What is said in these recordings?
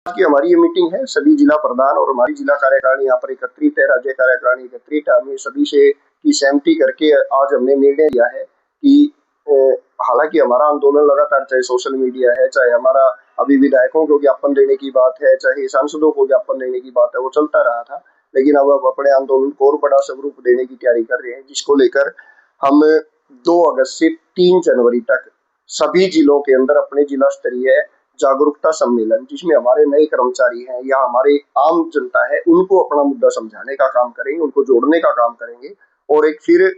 की हमारी ये मीटिंग है, सभी जिला प्रधान और हमारी जिला कार्यकारिणी यहाँ पर एकत्रित है, राज्य कार्यकारिणी एकत्रित है। हमें सभी से की सहमति करके आज हमने निर्णय लिया है कि हालांकि हमारा आंदोलन लगातार, चाहे सोशल मीडिया है, चाहे हमारा अभी विधायकों को ज्ञापन देने की बात है, चाहे सांसदों को ज्ञापन देने की बात है, वो चलता रहा था। लेकिन अब अपने आंदोलन को और बड़ा स्वरूप देने की तैयारी कर रहे हैं, जिसको लेकर हम 2 अगस्त से 3 जनवरी तक सभी जिलों के अंदर अपने जिला स्तरीय जागरूकता सम्मेलन, जिसमें हमारे नए कर्मचारी हैं या हमारे आम जनता है, उनको अपना मुद्दा समझाने का काम करेंगे, उनको जोड़ने का काम करेंगे। और एक फिर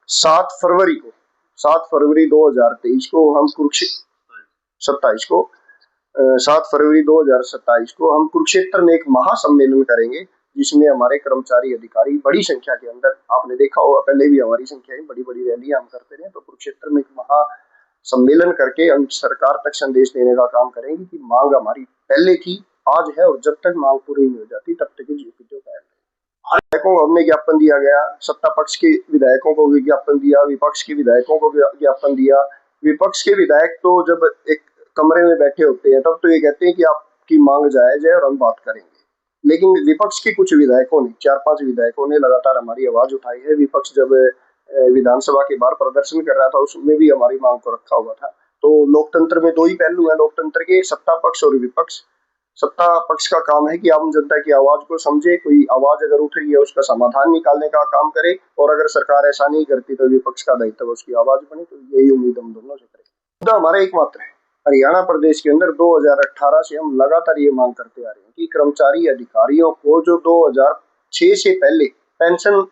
7 फरवरी को 7 फरवरी 2023 को हम कुरुक्षेत्र 27 को 7 फरवरी 2027 को हम कुरुक्षेत्र में एक महासम्मेलन करेंगे, जिसमें हमारे कर्मचारी अधिकारी बड़ी संख्या के अंदर, आपने देखा होगा पहले भी हमारी संख्या बड़ी बड़ी रैलियां हम करते रहे, तो कुरुक्षेत्र में एक महा सम्मेलन करके हम सरकार तक संदेश देने का काम करेंगे कि मांग हमारी पहले थी, आज है, और जब तक मांग पूरी नहीं हो जाती तब तक विधायकों को हमने ज्ञापन दिया गया, सत्ता पक्ष के विधायकों को भी ज्ञापन दिया, विपक्ष के विधायकों को भी ज्ञापन दिया। विपक्ष के विधायक तो जब एक कमरे में बैठे होते हैं तब तो ये कहते हैं कि आपकी मांग जायज है और हम बात करेंगे, लेकिन विपक्ष के कुछ विधायकों ने, 4-5 विधायकों ने लगातार हमारी आवाज उठाई है। विपक्ष जब विधानसभा के बाहर प्रदर्शन कर रहा था, उसमें भी हमारी मांग को रखा हुआ था। तो लोकतंत्र में 2 ही पहलू है लोकतंत्र के, सत्ता पक्ष और विपक्ष। सत्ता पक्ष का काम है कि आम जनता की आवाज को समझे, कोई आवाज अगर उठ रही है उसका समाधान निकालने का काम करे, और अगर सरकार ऐसा नहीं करती तो विपक्ष का दायित्व उसकी आवाज बने। तो यही उम्मीद हम दोनों से करें। तो हमारा एकमात्र है, हरियाणा प्रदेश के अंदर 2018 से हम लगातार ये मांग करते आ रहे हैं कि कर्मचारी अधिकारियों को जो 2006 से पहले पेंशन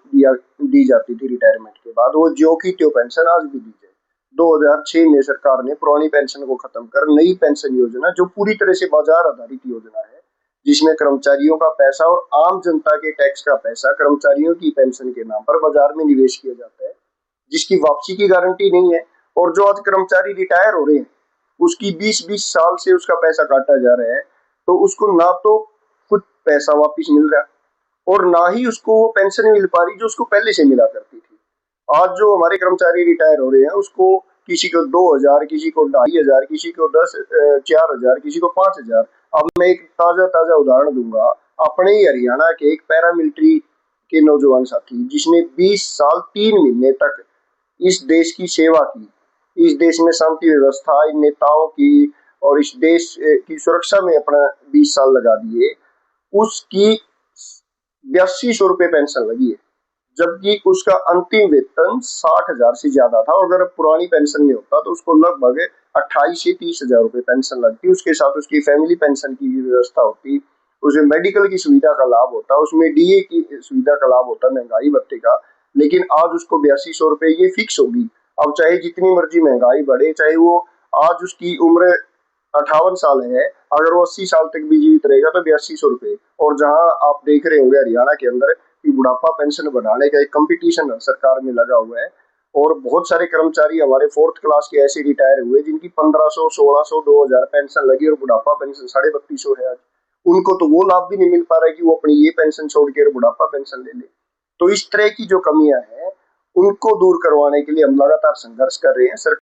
दी जाती थी रिटायरमेंट के बाद, वो ज्यों की त्यों पेंशन आज भी दी जाए। 2006 में सरकार ने पुरानी पेंशन को खत्म कर नई पेंशन योजना, जो पूरी तरह से बाजार आधारित योजना है, जिसमें कर्मचारियों का पैसा और आम जनता के टैक्स का पैसा कर्मचारियों की पेंशन के नाम पर बाजार में निवेश किया जाता है, जिसकी वापसी की गारंटी नहीं है। और जो आज कर्मचारी रिटायर हो रहे हैं, उसकी 20-20 साल से उसका पैसा काटा जा रहा है, तो उसको ना तो कुछ पैसा वापिस मिल रहा है और ना ही उसको वो पेंशन मिल पा रही जो उसको पहले से मिला करती थी। आज जो हमारे कर्मचारी रिटायर हो रहे हैं, उसको किसी को 2000, किसी को 2500, किसी को 4000, किसी को 5000। अब मैं एक ताजा उदाहरण दूंगा, अपने ही हरियाणा के एक पैरामिलिट्री के नौजवान साथी, जिसने 20 साल 3 महीने तक इस देश की सेवा की, इस देश में शांति व्यवस्था, इन नेताओं की और इस देश की सुरक्षा में अपना 20 साल लगा दिए, उसकी 8200 रुपए पेंशन लगी है, जबकि उसका अंतिम वेतन 60,000 से ज्यादा था। और अगर पुरानी पेंशन में होता तो उसको लगभग 28 से 30,000 रुपए पेंशन लगती। उसके साथ उसकी फैमिली पेंशन की भी व्यवस्था होती, उसमें मेडिकल की सुविधा का लाभ होता, उसमें डीए की सुविधा का लाभ होता, महंगाई भत्ते का। लेकिन आज उसको 8200 रुपए ये फिक्स होगी। अब चाहे जितनी मर्जी महंगाई बढ़े, चाहे वो आज उसकी उम्र 58 साल है, अगर वो 80 साल तक भी जीवित रहेगा तो 8200 रुपए। और जहां आप देख रहे होंगे हरियाणा के अंदर कि बुढ़ापा पेंशन बढ़ाने का एक कंपटीशन सरकार में लगा हुआ है, और बहुत सारे कर्मचारी हमारे 4th क्लास के ऐसे रिटायर हुए जिनकी 1500, 1600, 2000 पेंशन लगी, और बुढ़ापा पेंशन 3250 है आज। उनको तो वो लाभ भी नहीं मिल पा रहा है कि वो अपनी ये पेंशन छोड़ के बुढ़ापा पेंशन ले ले। तो इस तरह की जो कमियां हैं, उनको दूर करवाने के लिए हम लगातार संघर्ष कर रहे हैं।